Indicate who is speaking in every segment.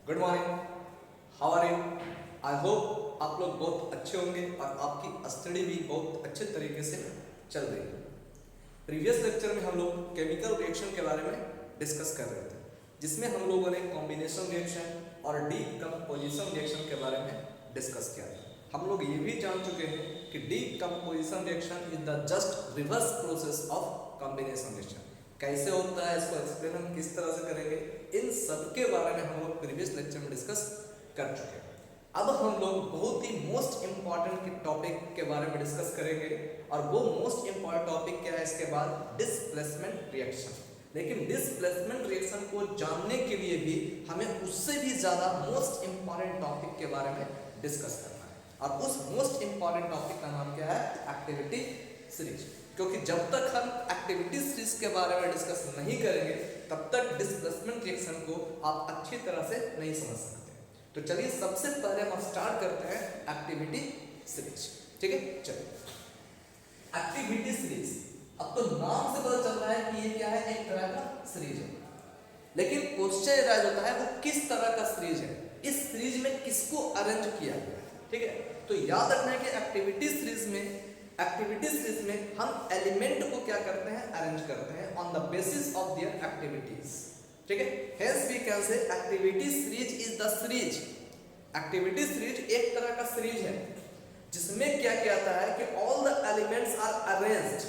Speaker 1: Good morning, how are you? I hope आप लोग बहुत अच्छे होंगे और आपकी स्टडी भी बहुत अच्छे तरीके से चल रही है। प्रीवियस लेक्चर में हम लोग केमिकल रिएक्शन के बारे में डिस्कस कर रहे थे, जिसमें हम लोगों ने कॉम्बिनेशन रिएक्शन और डीकंपोजिशन रिएक्शन के बारे में डिस्कस किया था। हम लोग ये भी जान चुके हैं कि decomposition reaction is the just reverse process of combination reaction. कैसे होता है, इसको एक्सप्लेन हम किस तरह से करेंगे, इन सब के बारे में हम लोग प्रीवियस लेक्चर में डिस्कस कर चुके हैं। अब हम लोग बहुत ही मोस्ट इंपॉर्टेंट टॉपिक के बारे में डिस्कस करेंगे, और वो मोस्ट इंपॉर्टेंट टॉपिक क्या है इसके बाद, डिस्प्लेसमेंट रिएक्शन। लेकिन डिस्प्लेसमेंट रिएक्शन को जानने के लिए भी हमें उससे भी ज्यादा मोस्ट इंपॉर्टेंट टॉपिक के बारे में डिस्कस करना है, और उस मोस्ट इंपॉर्टेंट टॉपिक का नाम क्या है, एक्टिविटी सीरीज। क्योंकि जब तक हम एक्टिविटी सीरीज के बारे में डिस्कस नहीं करेंगे तब तक डिस्प्लेसमेंट रिएक्शन को आप अच्छी तरह से नहीं समझ सकते। तो चलिए सबसे पहले हम स्टार्ट करते हैं एक्टिविटी सीरीज। ठीक है, चलिए एक्टिविटी सीरीज। अब तो नाम से पता चल रहा है कि ये क्या है, एक तरह का सीरीज है। लेकिन क्वेश्चन राइज होता है वो किस तरह का सीरीज है, इस सीरीज में किसको अरेंज किया गया है। ठीक है, तो याद रखना है कि एक्टिविटी सीरीज में हम एलिमेंट को क्या करते हैं, अरेंज करते हैं on the basis of their activities. ठीक है, hence we can say activity series is the series. Activity series एक तरह का सीरीज है जिसमें क्या किया जाता है कि all the elements are arranged.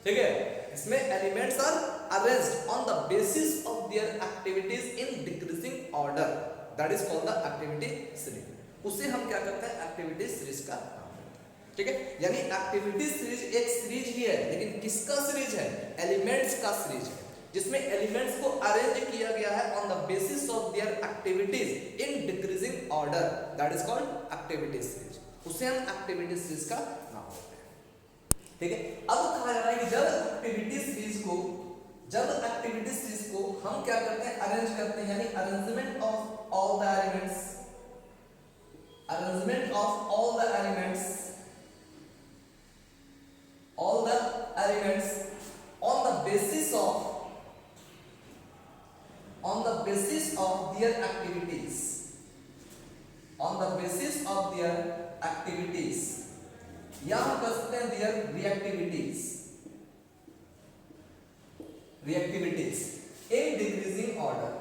Speaker 1: ठीक है, इसमें elements are arranged on the basis of their activities in decreasing order, that is called the activity series. उसे हम क्या करते हैं, एक्टिविटी सीरीज का। ठीक है, यानी एक्टिविटी सीरीज एक सीरीज ही है, लेकिन किसका सीरीज है, एलिमेंट्स का सीरीज है, जिसमें एलिमेंट्स को अरेंज किया गया है on the basis of their activities in decreasing order, that is called activity series. उसे हम एक्टिविटी सीरीज का नाम देते हैं। ठीक है, अब कहा जा रहा है कि जब एक्टिविटी सीरीज को हम क्या करते हैं, अरेंज करते हैं, यानी arrangement of all the elements, all the elements on the basis of their activities, या हम कर सकते हैं their reactivities in decreasing order,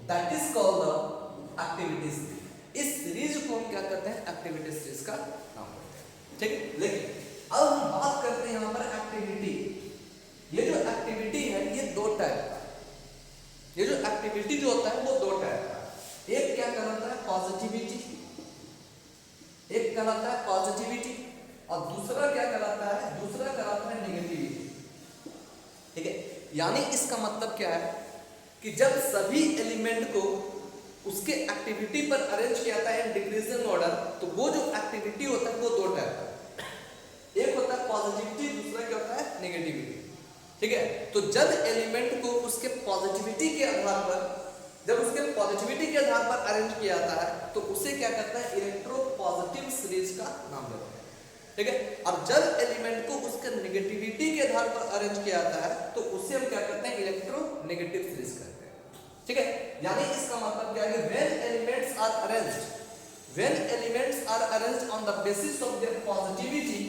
Speaker 1: that is called the activities। इस सीरीज को हम क्या करते हैं, एक्टिविटी सीरीज का नाम देते हैं। ठीक है, लेकिन अब हम बात करते हैं यहां पर एक्टिविटी। ये जो एक्टिविटी है ये दो टाइप का है। ये जो एक्टिविटी जो होता है वो दो टाइप का है। एक क्या कहलाता है, पॉजिटिविटी, और दूसरा क्या कहलाता है, नेगेटिविटी। ठीक है, यानी इसका मतलब क्या है कि जब सभी एलिमेंट को उसके एक्टिविटी पर अरेंज किया जाता है इन डिक्रीजिंग ऑर्डर, तो वो जो एक्टिविटी होता है वो दो टाइप का है। एक होता है पॉजिटिविटी, दूसरा क्या होता है, नेगेटिविटी। ठीक है, तो जब एलिमेंट को उसके पॉजिटिविटी के आधार पर अरेंज किया जाता है तो उसे क्या करता है, इलेक्ट्रोपॉजिटिव सीरीज का नाम देते हैं। ठीक है, अब जब एलिमेंट को उसके नेगेटिविटी के आधार पर अरेंज किया जाता है तो उसे हम क्या करते हैं, इलेक्ट्रोनेगेटिव सीरीज करते हैं। ठीक है, यानी इसका मतलब क्या है, when elements are arranged on the basis of their positivity,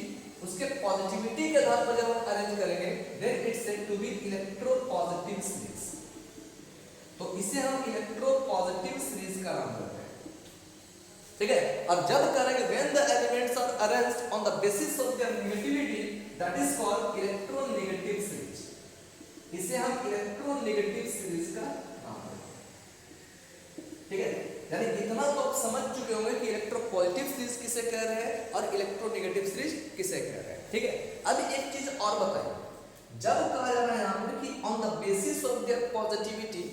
Speaker 1: उसके पॉजिटिविटी के आधार पर जब हम अरेंज करेंगे then it's said to be electropositive series। तो इसे हम इलेक्ट्रोपॉजिटिव सीरीज का नाम देते हैं। ठीक है, और जब करेंगे when the elements are arranged on the basis of their negativity, that is called electronegative series। इसे हम इलेक्ट्रोनेगेटिव सीरीज का। ठीक है, यानी इतना तो आप समझ चुके होंगे कि इलेक्ट्रोपॉजिटिव सीरीज किसे कह रहे हैं और इलेक्ट्रोनेगेटिव सीरीज किसे कह रहे हैं। ठीक है, अब एक चीज और बताइए, जब कहा जा रहा है यहां पर कि on the basis of their positivity,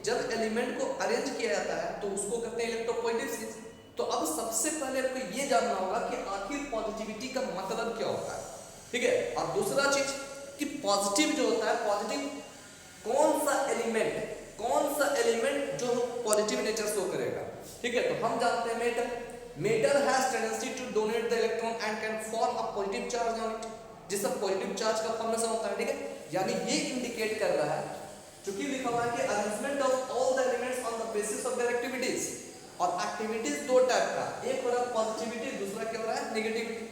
Speaker 1: जब एलिमेंट को अरेंज किया जाता है तो उसको कहते हैं इलेक्ट्रोपॉजिटिव सीरीज। तो अब सबसे पहले आपको ये जानना होगा कि आखिर पॉजिटिविटी का मतलब क्या होता है। ठीक है, और दूसरा चीज कि पॉजिटिव जो होता है, पॉजिटिव कौन सा एलिमेंट जो पॉजिटिव नेचर शो करेगा। ठीक है, तो हम जानते हैं metal has tendency to donate the electron and can form a positive charge on it. जिससे पॉजिटिव चार्ज का फॉर्मेशन होता है, ठीक है। यानी ये इंडिकेट कर रहा है, चूंकि लिखा हुआ है कि arrangement of all the elements on the basis of their activities, और एक्टिविटीज दो टाइप का, एक हो रहा है पॉजिटिविटी, दूसरा क्या हो रहा है नेगेटिविटी।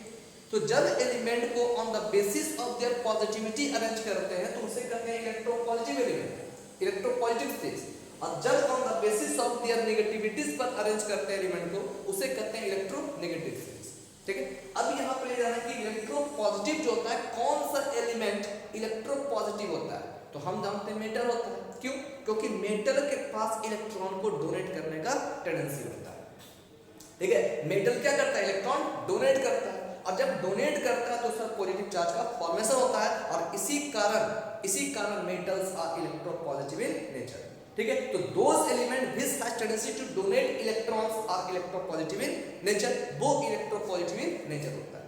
Speaker 1: तो जब एलिमेंट को on the basis of their positivity arrange करते हैं तो उसे कहते हैं इलेक्ट्रोपॉजिटिव एलिमेंट, इलेक्ट्रोपॉजिटिव स्टेज, और जब on the basis of their negativities पर अरेंज करते हैं एलिमेंट को, उसे कहते हैं इलेक्ट्रोनेगेटिव स्टेज, ठीक है। अब यहाँ पर जाना है कि इलेक्ट्रोपॉजिटिव जो होता है, कौन सा एलिमेंट इलेक्ट्रोपॉजिटिव होता है, तो हम जानते हैं मेटल होता है। क्यों? क्योंकि मेटल के पास इलेक्ट्रॉन को डोनेट करने का टेंडेंसी होता है, ठीक है। मेटल क्या करता है? इलेक्ट्रॉन डोनेट करता है, और जब डोनेट करता है तो उसमें पॉजिटिव चार्ज का फॉर्मेशन होता है, और इसी कारण metals are electropositive in nature, ठीक है। तो those element which has tendency to donate electrons are electropositive in nature, वो इलेक्ट्रोपॉजिटिव इन नेचर होता है,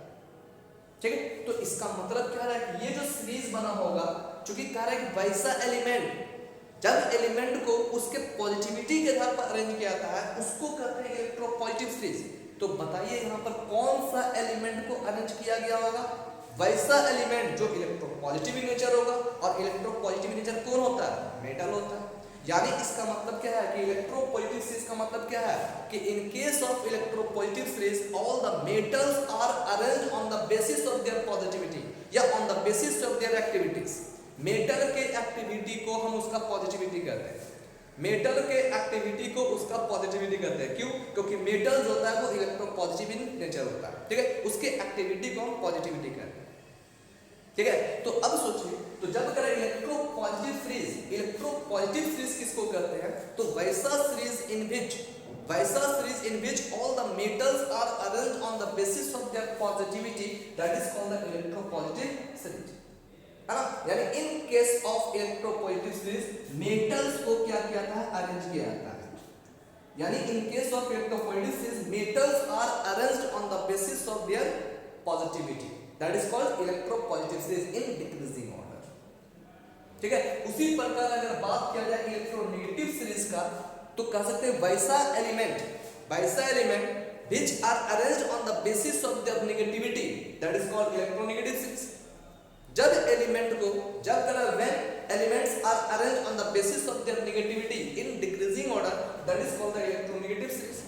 Speaker 1: ठीक है। तो इसका मतलब क्या है कि ये जो सीरीज बना होगा, चूंकि कह रहा है कि वैसा एलिमेंट जब एलिमेंट को उसके पॉजिटिविटी के आधार पर अरेंज किया जाता है, उसको कहते हैं इलेक्ट्रोपॉजिटिव सीरीज। तो बताइए यहाँ पर कौन सा एलिमेंट को अरेंज किया गया होगा? वैसा एलिमेंट जो इलेक्ट्रोपॉजिटिव नेचर होगा, और इलेक्ट्रोपॉजिटिव नेचर कौन होता है? मेटल होता है। यानी इसका मतलब क्या है कि इलेक्ट्रोपॉजिटिव सीरीज का मतलब क्या है कि in case of electropositive series all the metals are arranged on the basis of their positivity या on the basis of their activities. Metal के एक्टिविटी को हम उसका पॉजिटिविटी कहते हैं, मेटल के एक्टिविटी को उसका पॉजिटिविटी कहते हैं। क्यों? क्योंकि मेटल जो होता है वो इलेक्ट्रोपॉजिटिव इन नेचर होता है, ठीक है। उसके एक्टिविटी को हम पॉजिटिविटी कहते हैं, ठीक है। तो अब सोचिए, तो जब करें इलेक्ट्रोपॉजिटिव सीरीज, इलेक्ट्रोपॉजिटिव सीरीज किसको कहते हैं? तो वैसा series in which all the metals are arranged on the basis of their positivity, that is called the electropositive series, है ना। यानी in case of electropositive series metals को क्या किया जाता है? अरेंज किया जाता है। यानी in case of electropositive series metals are arranged on the basis of their positivity, that is called electropositive series in decreasing order, ठीक है। उसी प्रकार अगर बात किया जाए इलेक्ट्रोनेगेटिव सीरीज का, तो कह सकते हैं वैसा element which are arranged on the basis of their negativity, that is called electronegative series। जब एलिमेंट को when elements are arranged on the basis of their negativity in decreasing order, that is called the electronegative series।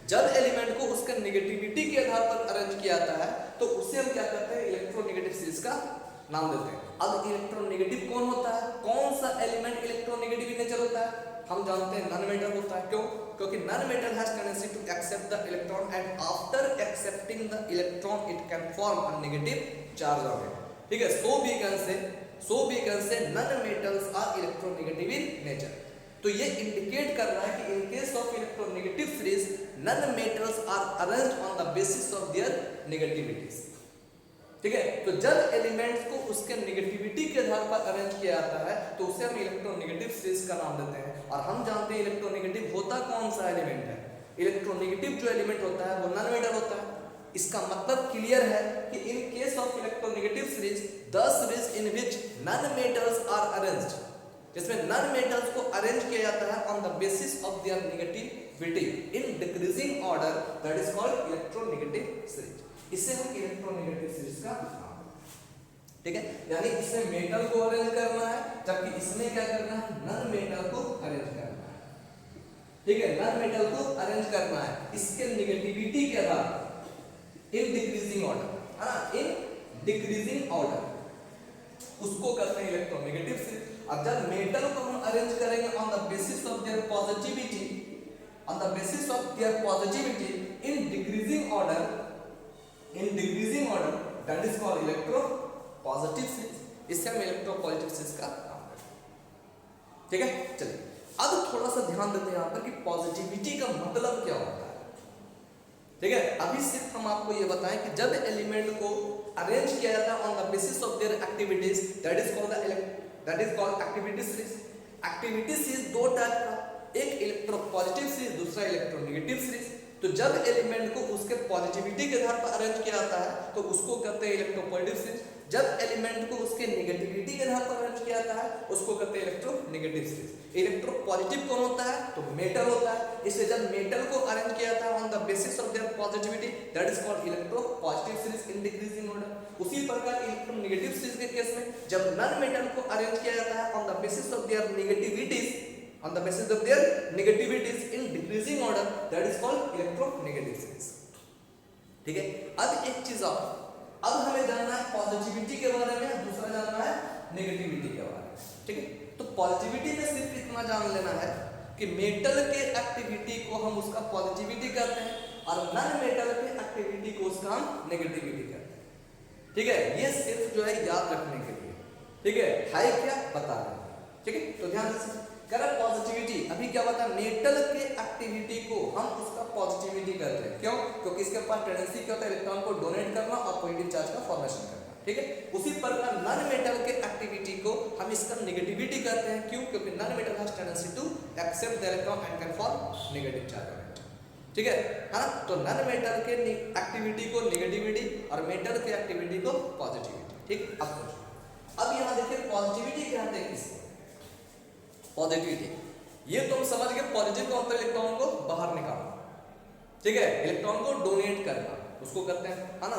Speaker 1: जब element को उसके negativity के आधार पर arrange किया जाता है तो उसे हम क्या करते हैं? इलेक्ट्रोनेगेटिव सीरीज का नाम देते हैं। अब इलेक्ट्रोनेगेटिव कौन होता है? कौन सा एलिमेंट इलेक्ट्रोनेगेटिव इन नेचर होता है? हम जानते हैं नॉन मेटल होता है। क्यों? क्योंकि non metal has tendency to accept the electron and after accepting the electron it can form a negative charge on it, ठीक है। So we can say non metals are electronegative in nature. तो ये indicate कर रहा है कि in case of electronegative series non metals are arranged on the basis of their negativities, ठीक है। तो जब एलिमेंट्स को उसके नेगेटिविटी के आधार पर अरेंज किया जाता है तो उसे हम इलेक्ट्रोनेगेटिव सीरीज का नाम देते हैं। और हम जानते हैं इलेक्ट्रोनेगेटिव होता कौन सा एलिमेंट है? इलेक्ट्रोनेगेटिव जो एलिमेंट होता है वो नॉन मेटल होता है। इसका मतलब क्लियर है कि in case of electronegative series the series in which non metals are arranged, जिसमें नॉन मेटल्स को अरेंज किया जाता है on the basis of their negativity in decreasing order, that is called electronegative series. इसे हम electronegative series का नाम, ठीक है। यानी इसमें मेटल को अरेंज करना है, जबकि इसमें क्या करना है? नॉन मेटल को अरेंज करना है, ठीक है। नॉन मेटल को अरेंज करना है इसके नेगेटिविटी के आधार पर इन डिक्रीजिंग ऑर्डर, है ना, इन डिक्रीजिंग ऑर्डर, उसको कहते हैं इलेक्ट्रोनेगेटिव सीरीज। अब जब मेटल को हम अरेंज करेंगे on the basis of their positivity, in decreasing order, that is called electropositive series. इससे हम इलेक्ट्रोपॉजिटिव सीरीज का नाम करते हैं, ठीक है। चलिए अब थोड़ा सा ध्यान देते हैं यहाँ पर कि पॉजिटिविटी का मतलब क्या होता है, ठीक है। अभी सिर्फ हम आपको ये बताएं कि जब एलिमेंट को अरेंज किया जाता है on the basis of their activities, that is called activity series. Activity series दो टाइप का, एक इलेक्ट्रोपॉजिटिव सीरीज, दूसरा इलेक्ट्रोनेगेटिव सीरीज। तो जब एलिमेंट को उसके पॉजिटिविटी के आधार पर अरेंज किया जाता है तो उसको कहते हैं इलेक्ट्रोपॉजिटिव सीरीज। जब एलिमेंट को उसके नेगेटिविटी के आधार पर अरेंज किया जाता है उसको कहते हैं इलेक्ट्रोनेगेटिव सीरीज। इलेक्ट्रोपॉजिटिव कौन होता है? तो मेटल होता है। इसलिए जब मेटल को अरेंज किया जाता है on the basis of their positivity, that is called electropositive series in decreasing order, उसी प्रकार इलेक्ट्रोनेगेटिव सीरीज के केस में जब नन मेटल को अरेंज किया जाता है on the basis of their negativities, on the basis of their negativities in decreasing order, that is called electronegative series. ठीक है, अब एक चीज और, अब हमें जानना है पॉजिटिविटी के बारे में, दूसरा जानना है नेगेटिविटी के बारे में। ठीक है, तो पॉजिटिविटी में सिर्फ इतना जान लेना है कि मेटल के एक्टिविटी को हम उसका पॉजिटिविटी कहते हैं और नॉन मेटल के एक्टिविटी को उसका हम नेगेटिविटी कहते हैं। ठीक है, ये सिर्फ जो है याद रखने के लिए। ठीक है क्या बता रहे हैं। ठीक है, तो ध्यान से करें पॉजिटिविटी। अभी क्या बता, मेटल के एक्टिविटी को हम उसका पॉजिटिविटी करते हैं। क्यों? क्योंकि इसके पास टेंडेंसी क्या होता है, इलेक्ट्रॉन को डोनेट करना और पॉजिटिव चार्ज का फॉर्मेशन करना। ठीक है, उसी प्रकार नॉन मेटल के एक्टिविटी को हम इसका नेगेटिविटी करते हैं। क्यों? क्योंकि non metal has tendency to accept the electron and can form negative charge. ठीक है ना, तो नॉन मेटल के एक्टिविटी को नेगेटिविटी और मेटल के एक्टिविटी को पॉजिटिविटी। ठीक, अब यहां देखिए पॉजिटिविटी कहते हैं किसको, पॉजिटिविटी। ये तो हम समझ गए, पॉजिटिव का मतलब इलेक्ट्रॉन को बाहर निकालना। ठीक है, इलेक्ट्रॉन को डोनेट करना उसको कहते हैं, है ना।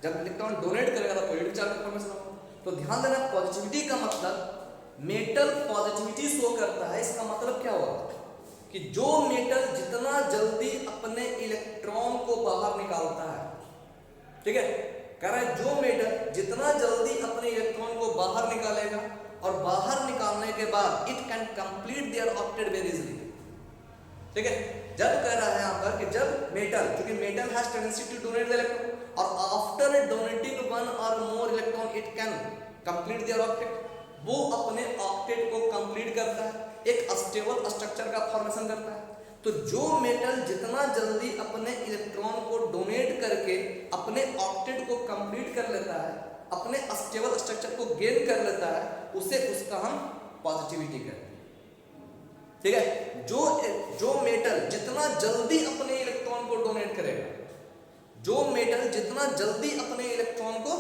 Speaker 1: जब इलेक्ट्रॉन डोनेट करेगा तो पॉजिटिव चार्ज का फॉर्मेशन होगा। तो ध्यान देना, पॉजिटिविटी का मतलब मेटल पॉजिटिविटी शो करता है। इसका मतलब क्या हुआ कि जो मेटल जितना जल्दी अपने इलेक्ट्रॉन को बाहर निकालता है, ठीक है, कह रहा है जो मेटल जितना जल्दी अपने इलेक्ट्रॉन को बाहर निकालेगा और बाहर निकालने के बाद it can complete their octet very easily. ठीक है, जब कह रहा है यहां पर कि जब मेटल, क्योंकि metal has tendency to donate the electron और after donating one or more electron it can complete their octet, वो अपने ऑक्टेट को कंप्लीट करता है, एक स्टेबल स्ट्रक्चर का फॉर्मेशन करता है। तो जो मेटल जितना जल्दी अपने इलेक्ट्रॉन को डोनेट करके अपने ऑक्टेट को कंप्लीट कर लेता है, अपने स्टेबल स्ट्रक्चर को गेन कर लेता है, उसे उसका हम पॉजिटिविटी कहते हैं। ठीक है, जो मेटल जितना जल्दी अपने इलेक्ट्रॉन को डोनेट करेगा, जो मेटल जितना जल्दी अपने इलेक्ट्रॉन को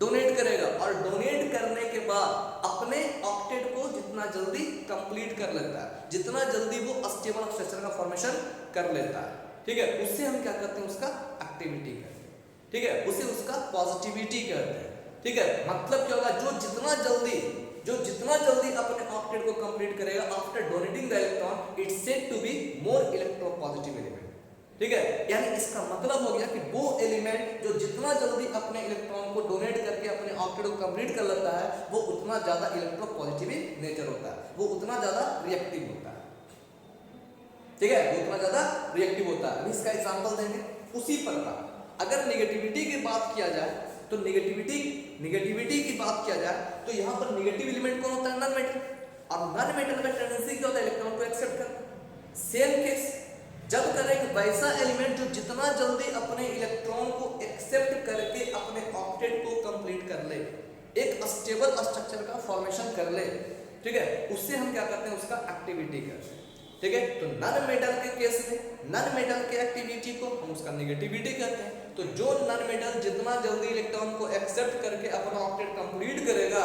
Speaker 1: डोनेट करेगा और डोनेट करने के बाद अपने ऑक्टेट को जितना जल्दी कंप्लीट कर लेता है, जितना जल्दी वो स्टेबल स्ट्रक्चर का फॉर्मेशन कर लेता है, ठीक है, उससे हम क्या करते हैं, उसका एक्टिविटी कहते हैं। ठीक है, उसे उसका पॉजिटिविटी कहते हैं। ठीक है, मतलब क्या होगा, जो जितना जल्दी अपने ऑक्टेट को कंप्लीट करेगा after donating the electron, it's said to be more electropositive element. ठीक है, यानी इसका मतलब हो गया कि वो एलिमेंट जो जितना जल्दी अपने इलेक्ट्रॉन को डोनेट करके अपने ऑक्टेट को कंप्लीट कर लेता है, वो उतना ज्यादा इलेक्ट्रोपॉजिटिव नेचर होता है, वो उतना ज्यादा रिएक्टिव होता है। ठीक है, वो उतना ज्यादा रिएक्टिव होता है। इसका एग्जांपल देंगे। उसी प्रकार अगर नेगेटिविटी की बात किया जाए तो नेगेटिविटी की बात किया जाए तो यहाँ पर नेगेटिव एलिमेंट कौन होता है, नॉन मेटल। और नॉन मेटल का टेंडेंसी क्या होता है, इलेक्ट्रॉन को एक्सेप्ट करना। सेम केस जब करें कि वैसा एलिमेंट जो जितना जल्दी अपने इलेक्ट्रॉन को एक्सेप्ट करके अपने ऑक्टेट को कंप्लीट कर ले, एक स्टेबल स्ट्रक्चर का फॉर्मेशन कर ले, ठीक है, उससे हम क्या करते हैं, उसका एक्टिविटी करते हैं। ठीक है, तो नॉन मेटल के केस में नॉन मेटल के एक्टिविटी को हम उसका नेगेटिविटी कहते हैं। तो जो नॉन मेटल जितना जल्दी इलेक्ट्रॉन को एक्सेप्ट करके अपना ऑक्टेट कंप्लीट करेगा,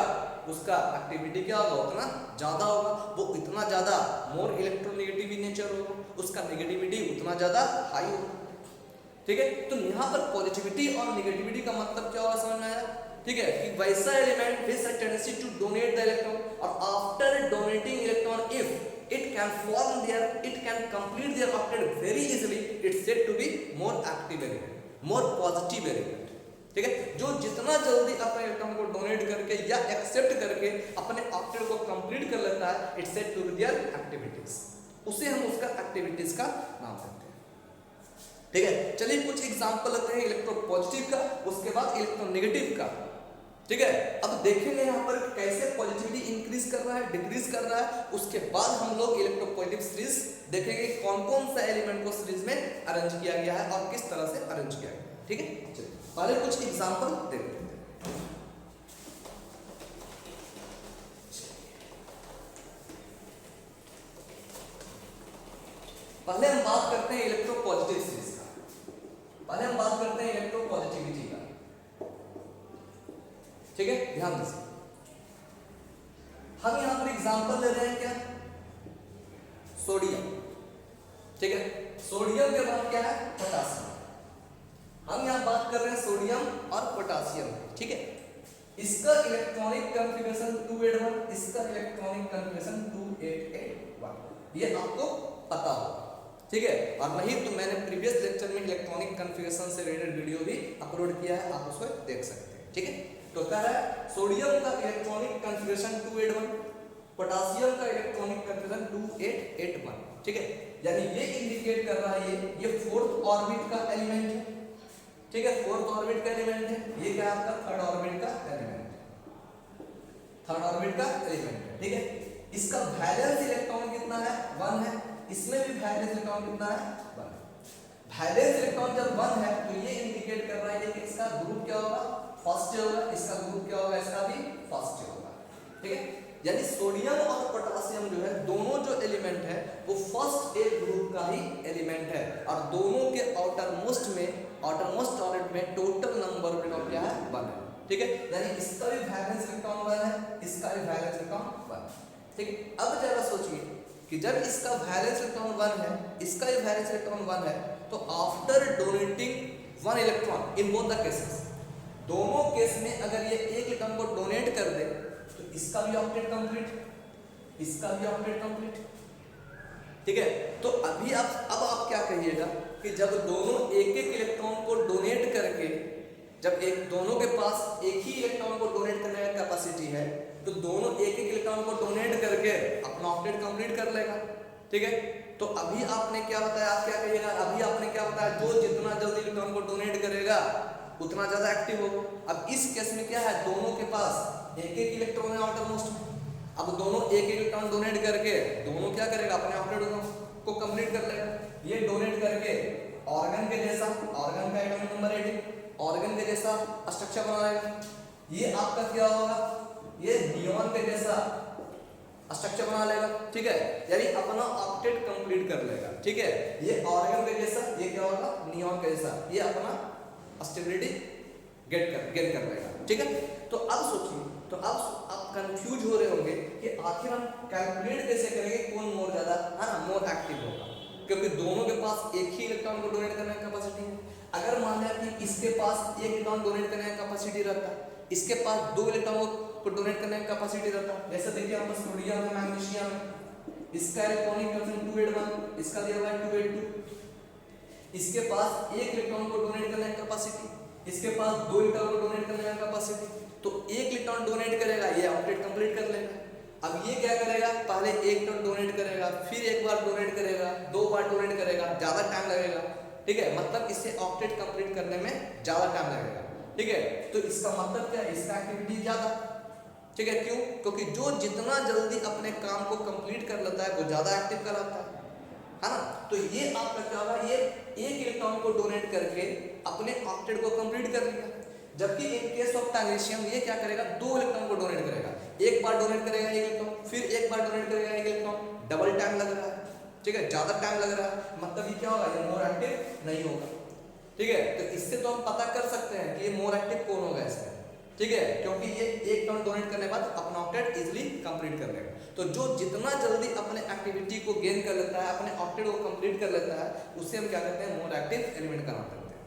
Speaker 1: उसका एक्टिविटी क्या होगा, उतना ज्यादा होगा, वो इतना ज्यादा मोर इलेक्ट्रोनेगेटिव नेचर होगा, उसका नेगेटिविटी उतना ज्यादा हाई होगा। ठीक है, तो यहाँ पर पॉजिटिविटी और नेगेटिविटी का मतलब क्या होगा, समझ में आया। ठीक है, कि वैसा element which has tendency to donate the electron और after donating electron if it can form their, it can complete their octet very easily, it's said to be more active element, more positive element. ठीक है, जो जितना जल्दी अपने electron को donate करके या एक्सेप्ट करके अपने ऑक्टेट को कंप्लीट कर लेता है, it's said to be their activities, उसे हम उसका एक्टिविटीज का नाम देते हैं। ठीक है, चलिए कुछ एग्जांपल लेते हैं इलेक्ट्रोपॉजिटिव का, उसके बाद इलेक्ट्रोनेगेटिव का। ठीक है, अब देखेंगे यहाँ पर कैसे पॉजिटिविटी इंक्रीज कर रहा है, डिक्रीज कर रहा है, उसके बाद हम लोग इलेक्ट्रोपॉजिटिव सीरीज देखेंगे कौन कौन सा एलिमेंट को सीरीज में अरेंज किया गया है और किस तरह से अरेंज किया गया है। ठीक है, चलिए पहले कुछ एग्जांपल देखते हैं। पहले हम बात करते हैं इलेक्ट्रोपॉजिटिव सीरीज का, पहले हम बात करते हैं इलेक्ट्रोपॉजिटिविटी का। ठीक है, ध्यान दीजिए, हम यहां पर एग्जांपल ले रहे हैं क्या, सोडियम। ठीक है, सोडियम के बाद क्या है, पोटासियम। हम यहाँ बात कर रहे हैं सोडियम और पोटासियम, ठीक है। इसका इलेक्ट्रॉनिक कॉन्फ़िगरेशन 281, इसका इलेक्ट्रॉनिक कॉन्फ़िगरेशन 2881, ये आपको पता होगा, ठीक है। और नहीं तो मैंने प्रीवियस लेक्चर में इलेक्ट्रॉनिक कॉन्फ़िगरेशन से रिलेटेड वीडियो भी अपलोड किया है, आप उसको देख सकते हैं, ठीक है। तो कह रहा है सोडियम का इलेक्ट्रॉनिक कॉन्फ़िगरेशन 281, पोटासियम का इलेक्ट्रॉनिक कॉन्फ़िगरेशन 2881, ठीक है। यानी ये इंडिकेट कर रहा है ये फोर्थ ऑर्बिट का एलिमेंट है, ठीक है, फोर्थ ऑर्बिट का एलिमेंट है। ये क्या आपका थर्ड ऑर्बिट का एलिमेंट है, थर्ड ऑर्बिट का एलिमेंट है, ठीक है। इसका वैलेंस इलेक्ट्रॉन कितना है 1 है, इसमें भी वैलेंस इलेक्ट्रॉन कितना है 1 है। वैलेंस इलेक्ट्रॉन जब 1 है तो ये इंडिकेट कर रहा है कि इसका ग्रुप क्या होगा, फर्स्ट होगा, इसका ग्रुप क्या होगा, इसका भी फर्स्ट होगा, ठीक है। यानी सोडियम और पोटासियम जो है दोनों जो एलिमेंट है वो फर्स्ट ए ग्रुप का ही एलिमेंट है, और दोनों के आउटरमोस्ट ऑर्बिट में टोटल नंबर इलेक्ट्रॉन क्या है 1 है, ठीक है। यानी इसका भी वैलेंस इलेक्ट्रॉन 1 है, इसका भी वैलेंस इलेक्ट्रॉन 1, ठीक है। अब जरा सोचिए कि जब इसका वैलेंस इलेक्ट्रॉन 1 है, इसका भी वैलेंस इलेक्ट्रॉन 1 है, तो after donating 1 electron in both the cases, दोनों केस में अगर ये एक इलेक्ट्रॉन को डोनेट कर दे तो इसका भी ऑक्टेट कंप्लीट, इसका भी ऑक्टेट कंप्लीट, ठीक है। तो अभी अब आप क्या कहिएगा कि जब दोनों एक एक इलेक्ट्रॉन को डोनेट करके, जब एक दोनों के पास एक ही इलेक्ट्रॉन को डोनेट करने की कैपेसिटी है, तो दोनों एक एक इलेक्ट्रॉन को डोनेट करके अपना ऑक्टेट कंप्लीट कर लेगा, ठीक है। तो अभी आपने क्या बताया, आप क्या कहिएगा, अभी आपने क्या बताया, जो जितना जल्दी इलेक्ट्रॉन को डोनेट करेगा उतना ज्यादा एक्टिव होगा। अब इस केस में क्या है, दोनों के पास एक एक इलेक्ट्रॉन है आउटरमोस्ट में, अब दोनों एक एक इलेक्ट्रॉन डोनेट करके दोनों क्या करेगा, अपने ऑक्टेट को कंप्लीट कर लेगा। ये डोनेट करके ऑर्गन के जैसा, ऑर्गन का एटॉमिक नंबर 18, ऑर्गन के जैसा स्ट्रक्चर बना लेगा। ये आपका क्या होगा, ये नियॉन के जैसा स्ट्रक्चर बना लेगा, ठीक है। यानी अपना ऑक्टेट कंप्लीट कर लेगा, ठीक है। ये ऑर्गन के जैसा, ये क्या होगा नियॉन के जैसा, ये अपना स्टेबिलिटी गेन कर लेगा, ठीक है। तो अब सोचिए, तो अब आप कंफ्यूज हो रहे होंगे कि आखिर हम कैलकुलेट कैसे करेंगे कौन मोर ज्यादा है ना मोर एक्टिव होगा, क्योंकि दोनों के पास एक ही इलेक्ट्रॉन को डोनेट करने की कैपेसिटी है। अगर मान लिया कि इसके पास एक इलेक्ट्रॉन डोनेट करने की कैपेसिटी रहता है, इसके पास 2 इलेक्ट्रॉन को डोनेट करने की कैपेसिटी रहता है, जैसे देखिए यहाँ पर सोडियम है, मैग्नीशियम है, इसका इलेक्ट्रॉनिक कॉन्फ़िगरेशन 281, इसका दिया हुआ है 282, इसके पास एक इलेक्ट्रॉन को डोनेट करने की कैपेसिटी, इसके पास 2 इलेक्ट्रॉन को डोनेट करने की कैपेसिटी, तो एक इलेक्ट्रॉन डोनेट करेगा, ये ऑक्टेट कंप्लीट कर लेगा। अब ये क्या करेगा, पहले एक इलेक्ट्रॉन डोनेट करेगा, फिर एक बार डोनेट करेगा, 2 बार डोनेट करेगा, ज्यादा टाइम लगेगा, ठीक है। मतलब इससे ऑक्टेट कंप्लीट करने में ज्यादा टाइम लगेगा, ठीक है। तो इसका मतलब क्या है, इसका एक्टिविटी ज्यादा, ठीक है। क्यों, क्योंकि जो जितना जल्दी अपने काम को कंप्लीट कर लेता है वो ज्यादा एक्टिव कहलाता है ना। तो ये आपका क्या होगा, ये एक इलेक्ट्रॉन को डोनेट करके अपने ऑक्टेट को कंप्लीट कर लिया। जबकि इन केस ऑफ मैग्नीशियम ये क्या करेगा, 2 इलेक्ट्रॉन को डोनेट करेगा, एक बार डोनेट करेगा एक इलेक्ट्रॉन, फिर एक बार डोनेट करेगा एक इलेक्ट्रॉन, डबल टाइम लग रहा है, ठीक है, ज्यादा टाइम लग रहा है। मतलब ये क्या होगा, ये मोर एक्टिव नहीं होगा, ठीक है। तो इससे तो हम पता कर सकते हैं कि ये मोर एक्टिव कौन होगा इसमें, ठीक है, क्योंकि ये एक टर्न डोनेट करने के बाद अपना ऑक्टेट इजीली कंप्लीट कर लेगा। तो जो जितना जल्दी अपने एक्टिविटी को गेन कर लेता है, अपने ऑक्टेट को कंप्लीट कर लेता है, उसे हम क्या कहते हैं, मोर एक्टिव एलिमेंट कहना करते हैं,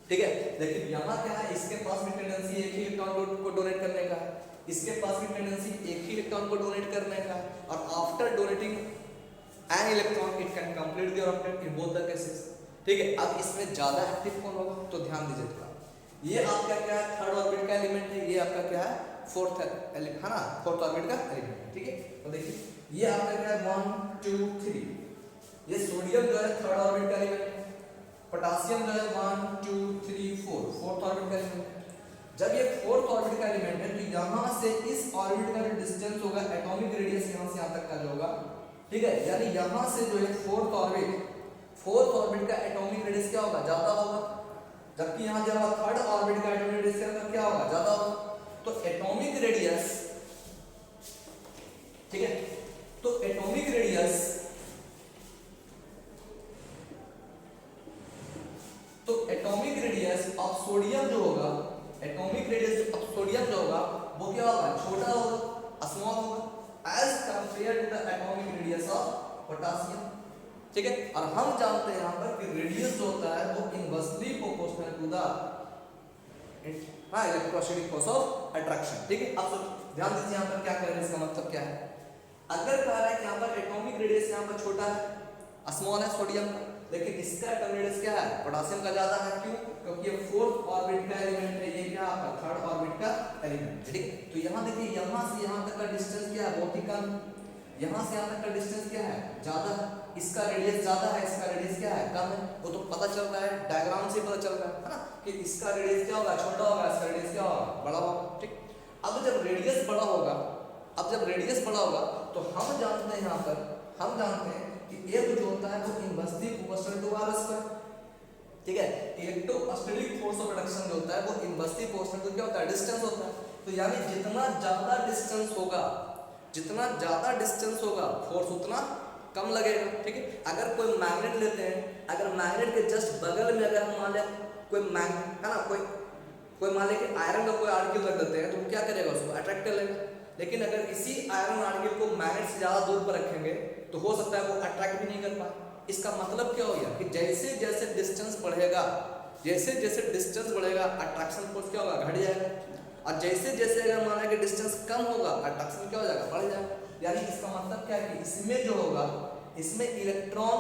Speaker 1: ठीक है। लेकिन यहाँ क्या है, इसके पास भी टेंडेंसी एक ही इलेक्ट्रॉन को डोनेट करने का है, इसके पास भी टेंडेंसी एक ही इलेक्ट्रॉन को डोनेट करने का है, और after donating an electron it can complete their octet in both the cases, ठीक है। अब इसमें ज्यादा एक्टिव कौन होगा, तो ध्यान दीजिएगा, ये आपका क्या है, थर्ड ऑर्बिट का एलिमेंट है, ये आपका क्या है, फोर्थ एलिमेंट है ना, फोर्थ ऑर्बिट का एलिमेंट, ठीक है। तो देखिए ये आपका क्या है 1 2 3, ये सोडियम जो है थर्ड ऑर्बिट का एलिमेंट है, पोटासियम जो है 1 2 3 4 फोर्थ ऑर्बिट का एलिमेंट है। जब ये फोर्थ ऑर्बिट का एलिमेंट है तो यहाँ से इस ऑर्बिट का जो डिस्टेंस होगा, एटॉमिक रेडियस यहाँ से यहाँ तक का जो होगा, ठीक है। यानी यहाँ से जो है फोर्थ ऑर्बिट का एटॉमिक रेडियस क्या होगा, ज्यादा होगा, जबकि यहाँ जब थर्ड ऑर्बिट का एटॉमिक रेडियस क्या होगा, ज्यादा होगा। तो एटॉमिक रेडियस, ठीक है, तो एटॉमिक रेडियस ऑफ सोडियम जो होगा, एटॉमिक रेडियस ऑफ सोडियम जो होगा वो क्या होगा, छोटा होगा, स्मॉल होगा, as compare to the atomic radius of potassium, ठीक है। और हम जानते हैं यहाँ पर कि रेडियस जो होता है वो inversely proportional to the electrostatic force of attraction. ठीक है, अब ध्यान दीजिए यहाँ पर क्या कह रहे हैं, इसका मतलब क्या है। अगर कह रहा है कि यहाँ पर एटॉमिक रेडियस यहाँ पर छोटा है, स्मॉल है सोडियम का, लेकिन इसका एटॉमिक रेडियस क्या है, पोटेशियम का ज्यादा है। क्यों? क्योंकि ये फोर्थ ऑर्बिट का एलिमेंट है, ये क्या आपका थर्ड ऑर्बिट का एलिमेंट है। ठीक है, तो यहाँ देखिए यहाँ से यहाँ तक का डिस्टेंस क्या है, बहुत ही कम। यहाँ से यहाँ तक का डिस्टेंस क्या है, ज्यादा है। इसका रेडियस ज्यादा है, इसका रेडियस क्या है, कम है। वो तो पता चल रहा है, डायग्राम से पता चल रहा है ना, कि इसका रेडियस क्या होगा, छोटा होगा, इसका रेडियस क्या होगा, बड़ा होगा। ठीक, अब जब रेडियस बड़ा होगा, तो हम जानते हैं यहाँ पर, हम जानते हैं कि F जो होता है वो inversely proportional to r square. ठीक है, इलेक्ट्रोस्टैटिक फोर्स ऑफ रिडक्शन जो होता है वो इनवर्सली प्रोपोर्शनल टू क्या होता है, डिस्टेंस होता है। तो यानी जितना ज्यादा डिस्टेंस होगा फोर्स उतना कम लगेगा। ठीक है, अगर कोई मैग्नेट लेते हैं, अगर मैग्नेट के जस्ट बगल में अगर हम मान लें कोई मैग्नेट है ना, कोई मान लें कि आयरन का कोई आर्टिकल रख देते हैं, तो क्या करेगा, उसको अट्रैक्ट कर लेगा। लेकिन अगर इसी आयरन आर्टिकल को मैग्नेट से ज्यादा दूर पर रखेंगे तो हो सकता है वो अट्रैक्ट भी नहीं कर पाए। इसका मतलब क्या हो गया कि जैसे जैसे डिस्टेंस बढ़ेगा, अट्रैक्शन फोर्स क्या होगा, घट जाएगा। और जैसे जैसे अगर माना कि डिस्टेंस कम होगा, अट्रैक्शन क्या हो जाएगा, बढ़ जाएगा। यानी इसका मतलब क्या है कि इसमें जो होगा, इसमें इलेक्ट्रॉन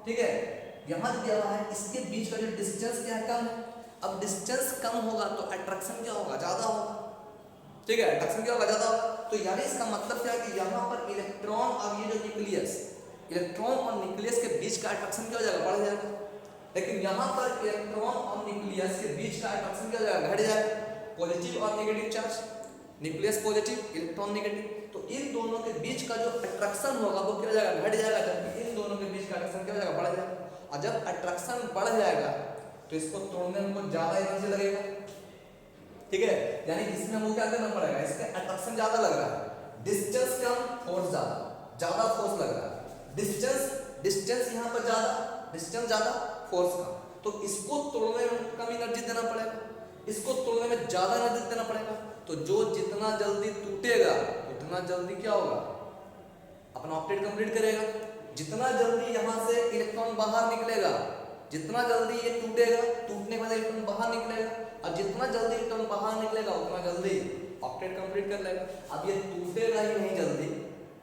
Speaker 1: ठीक है, यहाँ दिया हुआ है, इसके बीच का जो डिस्टेंस क्या है, कम है। अब डिस्टेंस कम होगा तो अट्रैक्शन क्या होगा, ज्यादा होगा। ठीक है, अट्रैक्शन क्या होगा, ज्यादा होगा। तो यानी इसका मतलब क्या है कि यहाँ पर इलेक्ट्रॉन और ये जो न्यूक्लियस, इलेक्ट्रॉन और न्यूक्लियस के बीच का अट्रैक्शन क्या हो जाएगा, बढ़ जाएगा। लेकिन यहाँ पर इलेक्ट्रॉन और न्यूक्लियस के बीच का अट्रैक्शन क्या हो जाएगा, घट जाएगा। पॉजिटिव और negative charge, nucleus positive, electron negative, तो इन दोनों के बीच का जो अट्रैक्शन होगा वो क्या हो जाएगा, घट जाएगा। जबकि इन दोनों के बीच का अट्रैक्शन क्या हो जाएगा, बढ़ जाएगा। और जब अट्रैक्शन बढ़ जाएगा तो इसको तोड़ने में कुछ ज्यादा एनर्जी लगेगा। ठीक है, यानी इसमें वो क्या करना पड़ेगा, इसका अट्रैक्शन ज्यादा लग रहा है, डिस्टेंस कम, फोर्स ज्यादा फोर्स लग रहा है। डिस्टेंस यहाँ पर ज्यादा, फोर्स कम। तो इसको तोड़ने में कम एनर्जी देना पड़ेगा, इसको तोड़ने में ज्यादा एनर्जी देना पड़ेगा। तो जो जितना जल्दी टूटेगा उतना जल्दी क्या होगा, अपना ऑक्टेट कंप्लीट करेगा। जितना जल्दी यहाँ से इलेक्ट्रॉन बाहर निकलेगा, जितना जल्दी ये टूटेगा, टूटने के बाद इलेक्ट्रॉन बाहर निकलेगा, और जितना जल्दी इलेक्ट्रॉन बाहर निकलेगा उतना जल्दी ऑक्टेट कंप्लीट कर लेगा। अब ये टूटेगा ही नहीं जल्दी,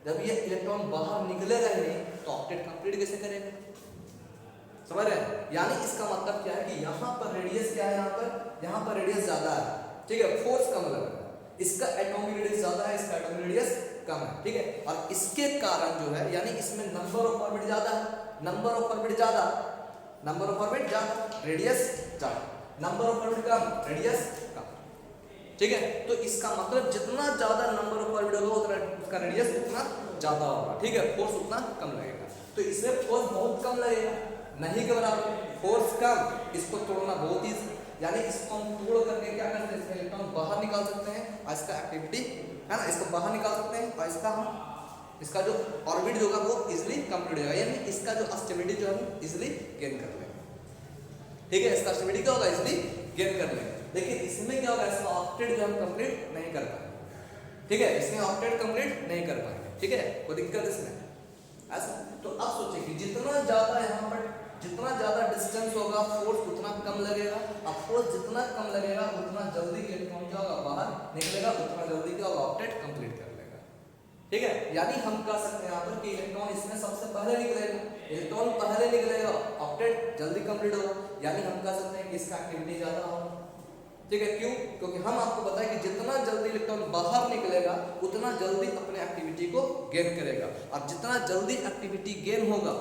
Speaker 1: जब ये इलेक्ट्रॉन बाहर निकलेगा ही नहीं तो ऑक्टेट कंप्लीट कैसे करेगा, समझ रहे हैं। यानी इसका मतलब क्या है कि यहाँ पर रेडियस क्या है, यहाँ पर रेडियस ज्यादा है। ठीक है, फोर्स कम लग रहा है, इसका एटॉमिक रेडियस ज्यादा है, इसका एटॉमिक रेडियस कम है। ठीक है, और इसके कारण जो है, यानी इसमें नंबर ऑफ ऑर्बिट ज्यादा है, नंबर ऑफ ऑर्बिट ज्यादा, रेडियस ज्यादा, नंबर ऑफ ऑर्बिट कम, रेडियस कम। ठीक है, तो इसका मतलब जितना ज्यादा नंबर ऑफ ऑर्बिट होगा उतना उसका रेडियस उतना ज्यादा होगा। ठीक है, फोर्स उतना कम लगेगा। तो इसमें फोर्स बहुत कम लगेगा, नहीं के बराबर, फोर्स कम, इसको तोड़ना बहुत ईजी। यानी इसको हम तोड़ करके क्या करते हैं, इसका इलेक्ट्रॉन बाहर निकाल सकते हैं और इसका एक्टिविटी है ना, इसको बाहर निकाल सकते हैं और इसका जो ऑर्बिट जो होगा वो इजीली कंप्लीट होगा। यानी इसका जो स्टेबिलिटी जो है हम इजीली गेन कर लेंगे। ठीक है, इसका स्टेबिलिटी क्या होगा, इजीली गेन कर लेंगे। लेकिन इसमें क्या होगा, इसका ऑक्टेट जो हम कंप्लीट नहीं कर पाएंगे। ठीक है, इसमें ऑक्टेट कंप्लीट नहीं कर पाएंगे। ठीक है, कोई दिक्कत इसमें ऐसा। तो अब सोचिए कि जितना ज्यादा यहाँ पर जितना ज्यादा डिस्टेंस होगा फोर्स उतना कम लगेगा, और फोर्स जितना कम लगेगा उतना जल्दी इलेक्ट्रॉन क्या होगा, बाहर निकलेगा, उतना जल्दी क्या होगा, ऑक्टेट कंप्लीट कर लेगा। ठीक है, यानी हम कह सकते हैं यहाँ पर कि इलेक्ट्रॉन इसमें सबसे पहले निकलेगा, इलेक्ट्रॉन पहले निकलेगा, ऑक्टेट जल्दी कंप्लीट होगा। यानी हम कह सकते हैं कि इसका एक्टिविटी ज्यादा होगा। ठीक है, क्यों? क्योंकि हम आपको बताएं कि जितना जल्दी इलेक्ट्रॉन बाहर निकलेगा उतना जल्दी अपने एक्टिविटी को गेन करेगा, और जितना जल्दी एक्टिविटी गेन होगा,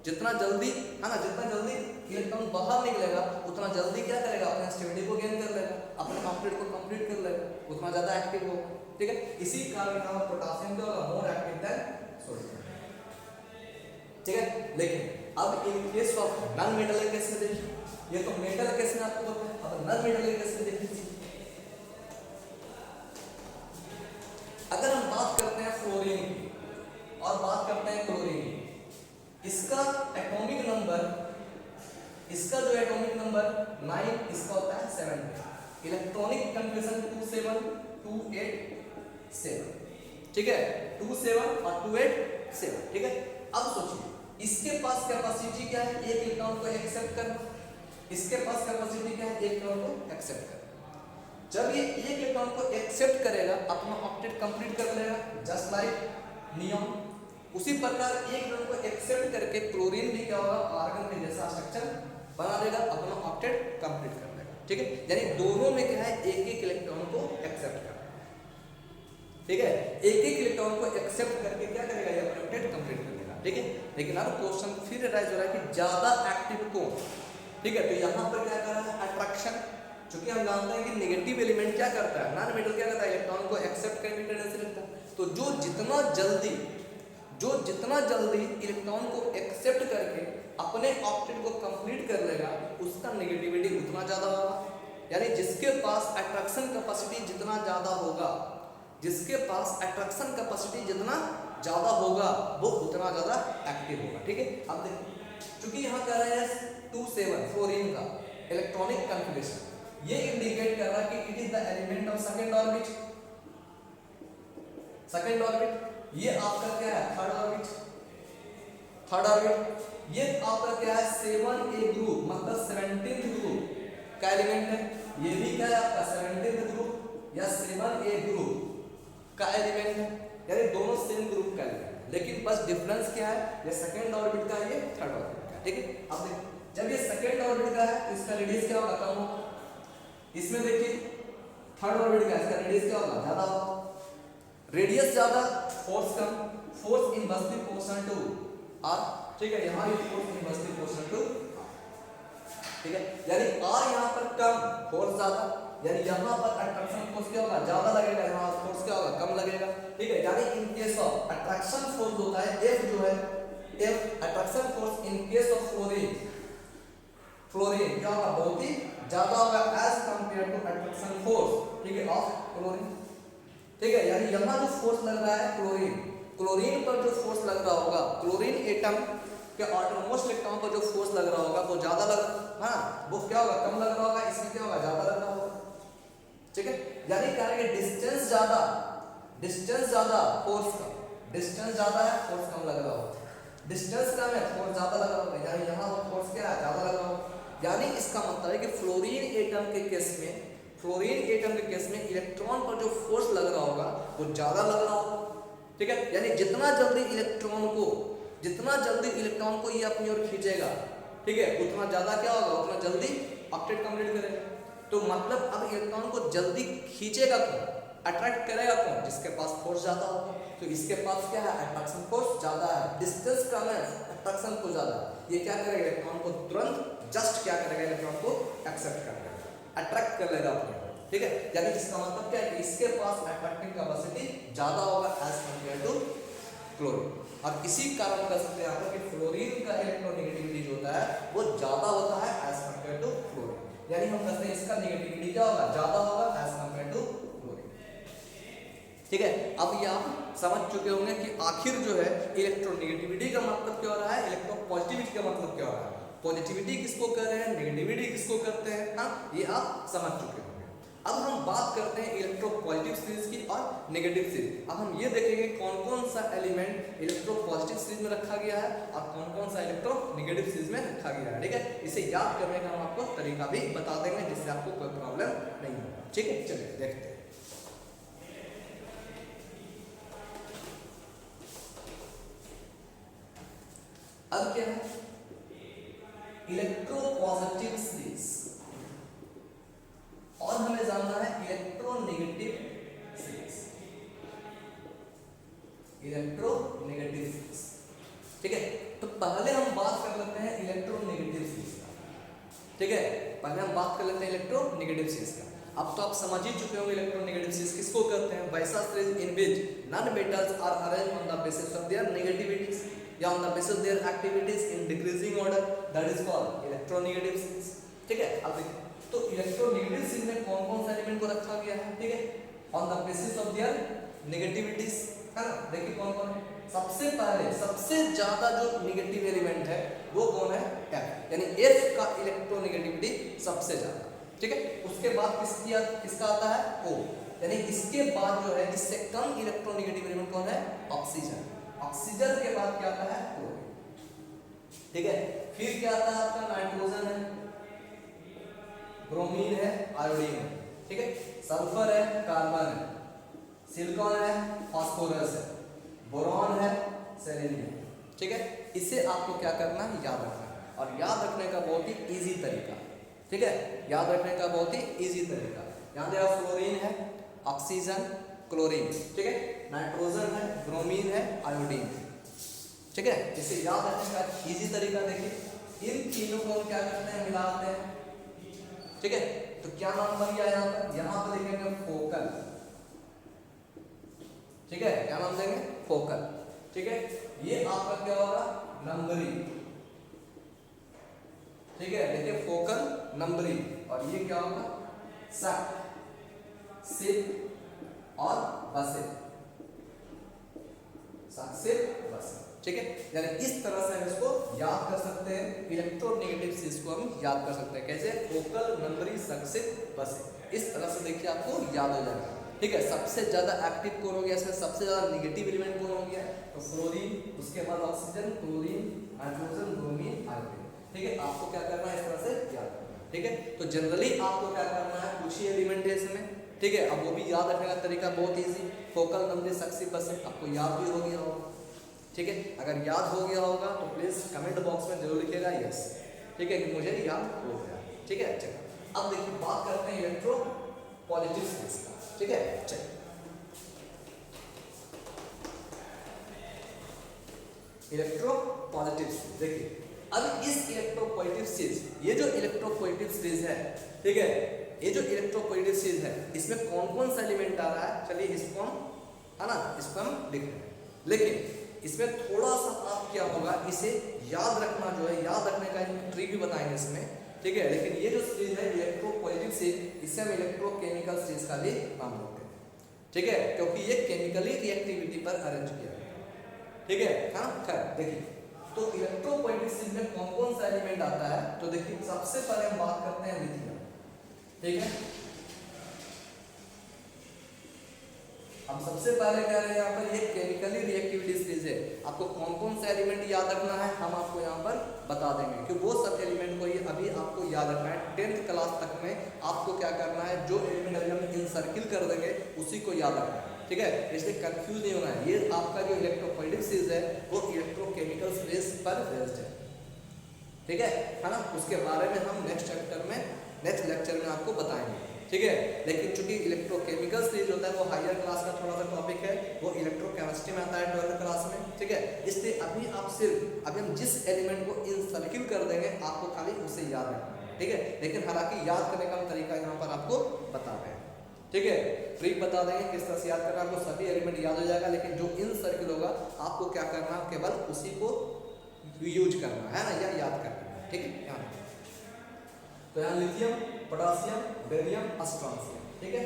Speaker 1: जितना जल्दी है ना, जितना जल्दी इलेक्ट्रॉन बाहर निकलेगा उतना जल्दी क्या करेगा, अपने स्टेबिलिटी को गेन कर लेगा, अपने ऑक्टेट को कंप्लीट कर लेगा, उतना ज्यादा एक्टिव होगा। ठीक है, इसी कारण यहाँ पोटेशियम क्या होगा, मोर एक्टिव देन सोडियम। ठीक है, लेकिन अब इन case of non metal case में देखिए, ये तो मेटल केस में आपको पता है, अब नॉन मेटल केस में देखिए। अगर हम बात करते हैं फ्लोरीन की और बात करते हैं क्लोरीन की, इसका एटॉमिक नंबर, इसका जो एटॉमिक नंबर 9, इसका होता है 7, इलेक्ट्रॉनिक कंफर्मेशन 27287। ठीक है, 27 और 287। ठीक है, अब सोचिए इसके पास कैपेसिटी क्या है, एक इलेक्ट्रॉन को एक्सेप्ट करना, इसके पास कैपेसिटी क्या है, एक इलेक्ट्रॉन को एक्सेप्ट करना। जब ये एक इलेक्ट्रॉन को एक्सेप्ट करेगा अपना ऑक्टेट कंप्लीट कर लेगा, जस्ट लाइक नियॉन। उसी प्रकार एक इलेक्ट्रॉन को एक्सेप्ट करके क्लोरीन भी क्या होगा, आर्गन के जैसा स्ट्रक्चर बना देगा, अपना ऑक्टेट कंप्लीट कर लेगा। ठीक है, यानी दोनों में क्या है, एक एक इलेक्ट्रॉन को एक्सेप्ट करना। ठीक है, एक एक इलेक्ट्रॉन को एक्सेप्ट करके क्या करेगा, ये अपना ऑक्टेट कंप्लीट कर लेगा। ठीक है, लेकिन अब क्वेश्चन फिर राइज हो रहा है कि ज्यादा एक्टिव कौन। ठीक है, तो यहाँ पर क्या कर रहा है, अट्रैक्शन। क्योंकि हम जानते हैं कि नेगेटिव एलिमेंट क्या करता है, नॉन मेटल क्या करता है, इलेक्ट्रॉन को एक्सेप्ट करने की टेंडेंसी रखता है। तो जो जितना जल्दी इलेक्ट्रॉन को एक्सेप्ट करके अपने ऑक्टेट को कंप्लीट कर लेगा, उसका नेगेटिविटी उतना ज्यादा होगा। यानी जिसके पास अट्रैक्शन कैपेसिटी जितना ज्यादा होगा, जिसके पास अट्रैक्शन कैपेसिटी जितना ज्यादा होगा, वो उतना ज्यादा एक्टिव होगा। ठीक है, अब देखिए क्योंकि यहाँ कह रहे हैं 27 फ्लोरीन का इलेक्ट्रॉनिक कॉन्फ़िगरेशन, ये इंडिकेट कर रहा है कि it is the element of second orbit. Second orbit ये आपका क्या है, थर्ड ऑर्बिट। थर्ड ऑर्बिट ये आपका क्या है, 7a ग्रुप, मतलब 17th ग्रुप का एलिमेंट है। ये भी क्या है आपका 17th ग्रुप या 7a ग्रुप का एलिमेंट है, यानी दोनों सेम ग्रुप का एलिमेंट है। लेकिन बस डिफरेंस क्या है, ये सेकंड ऑर्बिट का, ये थर्ड ऑर्बिट का। ठीक है, अब देखिए जब ये सेकंड ऑर्बिट का है तो इसका रेडियस क्या होगा, कम होगा। इसमें देखिए थर्ड ऑर्बिट का, इसका रेडियस क्या होगा, ज्यादा होगा। रेडियस ज्यादा, फोर्स कम, force inversely proportional to R. ठीक है, यहाँ भी फोर्स इनवर्सली प्रोपोर्शनल टू। ठीक है, यानी आर यहाँ पर कम, फोर्स ज्यादा, यानी यहाँ पर अट्रैक्शन फोर्स क्या होगा, ज्यादा लगेगा, यहाँ फोर्स क्या होगा, कम लगेगा। ठीक है, यानी in case of attraction force होता है F जो है, F attraction force in case of fluorine, fluorine क्या होगा, बहुत ही ज्यादा होगा as compare to attraction force. ठीक है, ऑफ क्लोरीन। ठीक है, यानी यहाँ जो फोर्स लग रहा है क्लोरीन, क्लोरीन पर जो फोर्स लग रहा होगा, क्लोरीन एटम के आउटरमोस्ट इलेक्ट्रॉन पर जो फोर्स लग रहा होगा वो ज्यादा लग, हाँ वो क्या होगा, कम लग रहा होगा, इसमें क्या होगा, ज्यादा लग रहा होगा। ठीक है, यानी क्या है, डिस्टेंस ज्यादा, डिस्टेंस ज्यादा फोर्स का, डिस्टेंस ज्यादा है फोर्स कम लग रहा होगा, डिस्टेंस कम है फोर्स ज्यादा लग रहा होगा, यानी यहाँ पर फोर्स क्या है, ज्यादा लग रहा होगा। यानी इसका मतलब है कि फ्लोरीन एटम के केस में, फ्लोरीन एटम के केस में इलेक्ट्रॉन पर जो फोर्स लग रहा होगा वो ज्यादा लग रहा होगा। ठीक है, यानी जितना जल्दी इलेक्ट्रॉन को ये अपनी ओर खींचेगा, ठीक है, उतना ज्यादा क्या होगा, उतना जल्दी ऑक्टेट कंप्लीट करेगा। तो मतलब अब इलेक्ट्रॉन को जल्दी खींचेगा कौन, अट्रैक्ट करेगा कौन, जिसके पास फोर्स ज्यादा होगा। तो इसके पास क्या है, अट्रैक्शन फोर्स ज्यादा है, डिस्टेंस कम है, अट्रैक्शन फोर्स ज्यादा है। ये क्या करेगा, इलेक्ट्रॉन को तुरंत जस्ट क्या करेगा, इलेक्ट्रॉन को एक्सेप्ट कर लेगा, अट्रैक्ट कर लेगा अपने। ठीक है, यानी इसका मतलब क्या है कि इसके पास अट्रैक्टिंग कैपेसिटी ज्यादा होगा एज कंपेयर टू क्लोरीन। और इसी कारण कह सकते हैं आप कि फ्लोरीन का इलेक्ट्रोनेगेटिविटी जो होता है वो ज्यादा होता है एज कंपेयर टू फ्लोरीन। यानी हम कहते हैं इसका नेगेटिविटी क्या होगा, ज्यादा होगा एज कंपेयर टू फ्लोरीन। ठीक है, अब ये आप समझ चुके होंगे कि आखिर जो है इलेक्ट्रोनेगेटिविटी का मतलब क्या हो रहा है, इलेक्ट्रोपॉजिटिविटी का मतलब क्या हो रहा है, पॉजिटिविटी किसको कर रहे हैं, नेगेटिविटी किसको करते हैं। हाँ, ये आप समझ चुके होंगे। अब हम बात करते हैं इलेक्ट्रोपॉजिटिव सीरीज की और नेगेटिव सीरीज। अब हम ये देखेंगे कौन कौन सा एलिमेंट इलेक्ट्रोपॉजिटिव सीरीज में रखा गया है और कौन कौन सा इलेक्ट्रोनेगेटिव सीरीज में रखा गया है। ठीक है, इसे याद करने का हम आपको तरीका भी बता देंगे जिससे आपको कोई प्रॉब्लम नहीं होगा। ठीक है, चलिए देखते हैं। अब क्या है, इलेक्ट्रोपॉजिटिव सीरीज और हमें जानना है इलेक्ट्रोनेगेटिव सीरीज, इलेक्ट्रोनेगेटिव सीरीज। ठीक है, तो पहले हम बात कर लेते हैं इलेक्ट्रोनेगेटिव सीरीज का। ठीक है, पहले हम बात कर लेते हैं इलेक्ट्रोनेगेटिव सीरीज का। अब तो आप समझ ही चुके होंगे इलेक्ट्रोनेगेटिव सीरीज किसको कहते हैं, वैसा series in which non metals are arranged on the basis of their negativities या on the basis of their activities in decreasing order, that is called electronegative series. ठीक है, अब देखिए तो इलेक्ट्रोनेगेटिव सीरीज में कौन कौन सा एलिमेंट को रखा गया है। ठीक है, on the basis of their negativities, है ना। देखिए कौन कौन है, सबसे पहले सबसे ज्यादा जो नेगेटिव एलिमेंट है वो कौन है, F, यानी F का इलेक्ट्रोनेगेटिविटी सबसे ज्यादा। ठीक है, उसके बाद किसका आता है O, यानी इसके बाद जो है इससे कम इलेक्ट्रोनेगेटिव एलिमेंट कौन है, ऑक्सीजन। ऑक्सीजन के बाद क्या आता है क्लोरीन, ठीक है। फिर क्या आता है आपका नाइट्रोजन है, ब्रोमीन है, आयोडीन है, ठीक है। सल्फर है, कार्बन है, सिलिकॉन है, फास्फोरस है, बोरॉन है, सेलेनियम, ठीक है। इसे आपको क्या करना है, याद रखना है, और याद रखने का बहुत ही इजी तरीका, ठीक है, याद रखने का बहुत ही इजी तरीका। यहाँ देखो फ्लोरीन है, ऑक्सीजन, क्लोरीन, ठीक है, नाइट्रोजन है, ब्रोमीन है, आयोडीन है, ठीक है। इसे याद रखने का इजी तरीका देखिए, इन तीनों को हम क्या करते हैं, मिलाते हैं, ठीक है। तो क्या नाम बन गया यहाँ पर लिखेंगे फोकल, ठीक है, क्या नाम देंगे, फोकल, ठीक है। ये आपका क्या होगा, नंबरी, ठीक है, देखिए फोकल, नंबरी, और ये क्या होगा, सक, सिप और बसे, सक, सिप, बसे, ठीक है। यानी इस तरह से हम इसको याद कर सकते हैं, इलेक्ट्रोनेगेटिव से इसको हम याद कर सकते हैं, कैसे, फोकल, नंबरी, सक, सिप, बसे, इस तरह से देखिए आपको याद हो जाएगा, ठीक है। सबसे ज्यादा एक्टिव कौन हो गया, इसमें सबसे ज्यादा नेगेटिव एलिमेंट कौन हो गया, तो फ्लोरीन, उसके बाद oxygen, chlorine, nitrogen, bromine, iodine, ठीक है। आपको क्या करना है, इस तरह से याद करना है, ठीक है। तो जनरली आपको क्या करना है, कुछ ही एलिमेंट है इसमें, ठीक है। अब वो भी याद रखने का तरीका बहुत ईजी, फोकल, नंबरी, सक, सिप, बसे, आपको याद भी हो गया होगा, ठीक है। अगर याद हो गया होगा तो प्लीज कमेंट बॉक्स में जरूर लिखिएगा यस, ठीक है, कि मुझे याद हो गया, ठीक है। चलो अब देखिए बात करते हैं इलेक्ट्रो पॉजिटिव स्पेस का, ठीक है। चलिए इलेक्ट्रो पॉजिटिव स्पेस देखिए, अब इस इलेक्ट्रो पॉजिटिव स्पेस, ये जो इलेक्ट्रो पॉजिटिव स्पेस है, ठीक है, ये जो इलेक्ट्रो पॉजिटिव स्पेस है, इसमें कौन कौन सा एलिमेंट आ रहा है, चलिए इसको हम, है ना, इसको हम लिख रहे हैं, लेकिन इसमें थोड़ा सा आप क्या होगा, इसे याद रखना, जो है याद रखने का ट्रिक भी बताएंगे इसमें, ठीक है। लेकिन ये जो स्टेज है इलेक्ट्रो पॉजिटिव स्टेज, इसे हम इलेक्ट्रोकेमिकल स्टेज का भी नाम देते हैं, ठीक है, क्योंकि ये केमिकली रिएक्टिविटी पर अरेंज किया गया है, ठीक है, हाँ। खैर देखिए, तो इलेक्ट्रो पॉजिटिव स्टेज में कौन कौन सा एलिमेंट आता है, तो देखिए सबसे पहले हम बात करते हैं लिथियम, ठीक है। हम सबसे पहले कह रहे हैं यहाँ पर ये केमिकली रिएक्टिविटी स्टेज है, आपको कौन कौन सा एलिमेंट याद रखना है, हम आपको यहाँ पर बता देंगे कि वो सब एलिमेंट को ये अभी आपको याद रखना है। 10th क्लास तक में आपको क्या करना है, जो एलिमेंट अभी हम इनसर्किल कर देंगे उसी को याद रखना है, ठीक है, इसलिए कंफ्यूज नहीं होना है। ये आपका जो इलेक्ट्रोपॉजिटिव स्टेज है वो इलेक्ट्रोकेमिकल स्पेस पर बेस्ड है, ठीक है ना। उसके बारे में हम नेक्स्ट चैप्टर में, नेक्स्ट लेक्चर में आपको बताएंगे, ठीक है। लेकिन चूंकि इलेक्ट्रोकेमिकल स्टेज होता है वो हायर क्लास का थोड़ा सा टॉपिक है, वो इलेक्ट्रोकेमिस्ट्री में आता है 12th क्लास में, ठीक है। इसलिए अभी आप सिर्फ, अभी हम जिस एलिमेंट को इनसर्किल कर देंगे आपको खाली उसे याद रखना है, ठीक है। लेकिन हालांकि याद करने का तरीका यहाँ पर आपको बता रहे हैं, ठीक है, ट्रिक बता देंगे किस तरह से याद करना, आपको सभी एलिमेंट याद हो जाएगा, लेकिन जो इनसर्किल होगा आपको क्या करना, केवल उसी को यूज करना है ना, या याद करना है, ठीक है। यहाँ तो यहाँ लिथियम, पोटासियम, बेरियम, स्ट्रोंशियम, ठीक है,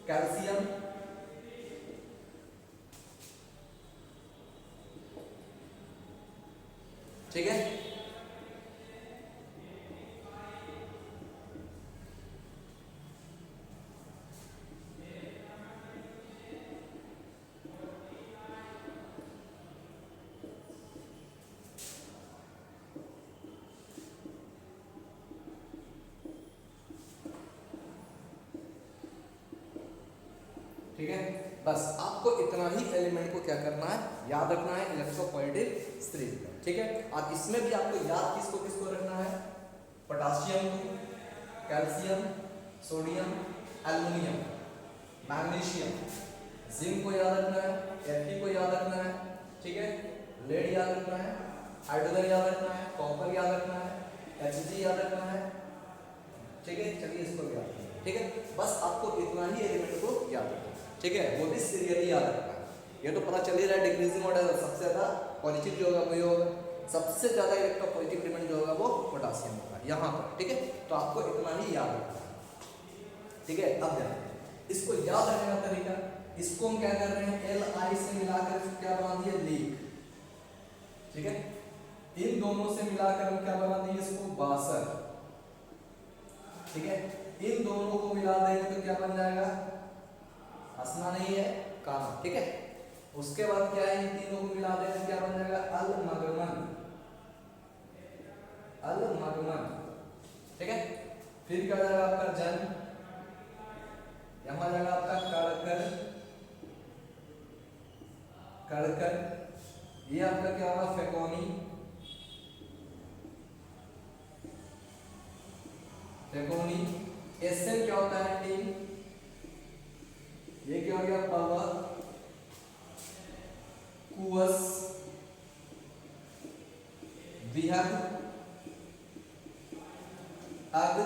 Speaker 1: कैल्शियम, ठीक है, ठीक है। बस आपको इतना ही एलिमेंट को क्या करना है, याद रखना है इलेक्ट्रोपॉजिटिव स्टेज में, ठीक है। अब इसमें भी आपको याद किसको किसको रखना है, पोटासियम को, calcium, sodium, aluminium, magnesium, zinc को याद रखना है, Fe को याद रखना है, ठीक है, लेड याद रखना है, हाइड्रोजन याद रखना है, कॉपर याद रखना है, Hg याद रखना है, ठीक है। चलिए इसको याद रखना है, ठीक है। बस आपको इतना ही एलिमेंट को याद रखना है, ठीक है, वो भी सीरियली याद रखना है। ये तो पता चल ही रहा है डिक्रीजिंग ऑर्डर सबसे ज्यादा पॉजिटिव जो होगा वही होगा, सबसे ज्यादा इलेक्ट्रोपॉजिटिव एलिमेंट जो होगा वो पोटासियम होगा यहाँ पर, ठीक है। तो आपको इतना ही याद रखना है, ठीक है। अब ध्यान, इसको याद रखने का तरीका, इसको हम क्या कर रहे हैं, Li से मिलाकर क्या बना दिए, लीक, ठीक है। इन दोनों से मिलाकर हम क्या बना दिए, इसको बासर, ठीक है। इन दोनों को मिला देंगे तो क्या बन जाएगा, हंसना नहीं है, काना, ठीक है। उसके बाद क्या है, इन तीनों को मिला देंगे, क्या बन जाएगा, अल-मगमन, अल-मगमन। ठीक है, फिर क्या जाएगा आपका जन, यहां जाएगा आपका कड़कर, कड़कर, ये आपका क्या होगा, फेकोनी, फेकोनी। एसएन क्या होता है, टीम, ये क्या हो गया, पावर, कुवस, विहग, अग,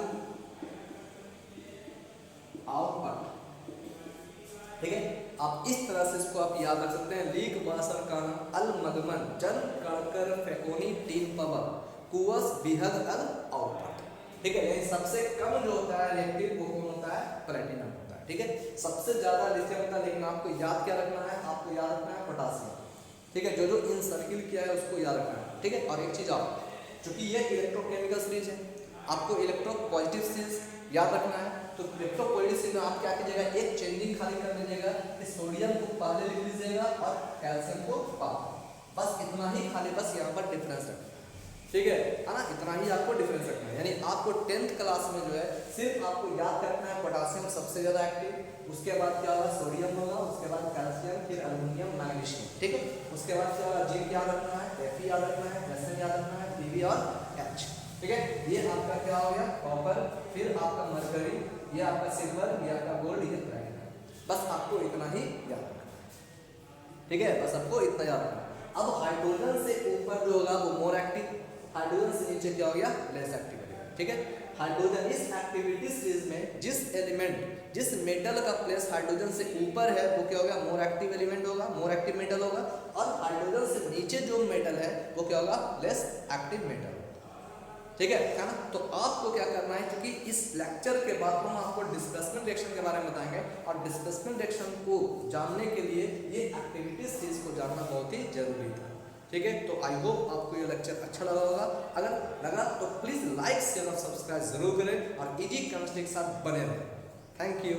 Speaker 1: आउटपट। ठीक है, आप इस तरह से इसको आप याद रख सकते हैं, लीक बासर काना, अल मगमन, जन, कड़कर, फेकोनी, टीम, पावर, कुवस, विहग, अग, आउटपट। ठीक है, यानी सबसे कम जो होता है रिएक्टिव वो कौन होता है, प्लेटिनम होता है। ठीक है, सबसे ज्यादा लिथियम होता है, लेकिन आपको याद क्या रखना है, आपको याद रखना है पोटासियम। ठीक है, जो जो इन सर्किल किया है उसको याद रखना है। ठीक है, और एक चीज आप, चूंकि ये इलेक्ट्रोकेमिकल सीरीज है, आपको इलेक्ट्रो पॉजिटिव सीरीज याद रखना है, तो इलेक्ट्रो पॉजिटिव सीरीज में आप क्या कीजिएगा, एक चेंजिंग खाली कर लीजिएगा कि सोडियम को पहले लिख लीजिएगा और कैल्शियम को बाद, बस इतना ही खाली, बस यहाँ पर डिफरेंस रखना है। ठीक है ना, इतना ही आपको डिफरेंस रखना है। यानी आपको 10th क्लास में जो है सिर्फ आपको याद रखना है पोटासियम सबसे ज्यादा एक्टिव, उसके बाद क्या होगा, सोडियम होगा, उसके बाद कैल्शियम, फिर एल्युमिनियम, मैग्नीशियम। ठीक है, उसके बाद क्या होगा, जिंक याद रखना है, Fe याद रखना है, Sn याद रखना है, Pb और H। ठीक है, ये आपका क्या हो गया, कॉपर, फिर आपका मरकरी, ये आपका सिल्वर, ये आपका गोल्ड, ये प्लैटिनम। बस आपको इतना ही याद रखना है। ठीक है, बस आपको इतना याद रखना है। अब हाइड्रोजन से ऊपर जो होगा वो मोर एक्टिव, हाइड्रोजन से नीचे क्या हो गया, लेस एक्टिव एलिमेंट। ठीक है, हाइड्रोजन इस एक्टिविटी सीरीज में जिस एलिमेंट, जिस मेटल का प्लेस हाइड्रोजन से ऊपर है वो क्या होगा, मोर एक्टिव एलिमेंट होगा, मोर एक्टिव मेटल होगा, और हाइड्रोजन से नीचे जो मेटल है वो क्या होगा, लेस एक्टिव मेटल। ठीक है ना, तो आपको क्या करना है, क्योंकि इस लेक्चर के बाद हम आपको डिस्प्लेसमेंट रिएक्शन के बारे में बताएंगे, और डिस्प्लेसमेंट रिएक्शन को जानने के लिए ये एक्टिविटी सीरीज को जानना बहुत ही जरूरी था। ठीक है, तो आई होप आपको ये लेक्चर अच्छा लगा होगा। अगर लगा तो प्लीज लाइक शेयर और सब्सक्राइब जरूर करें और इजी केमिस्ट्री के साथ बने रहें। Thank you.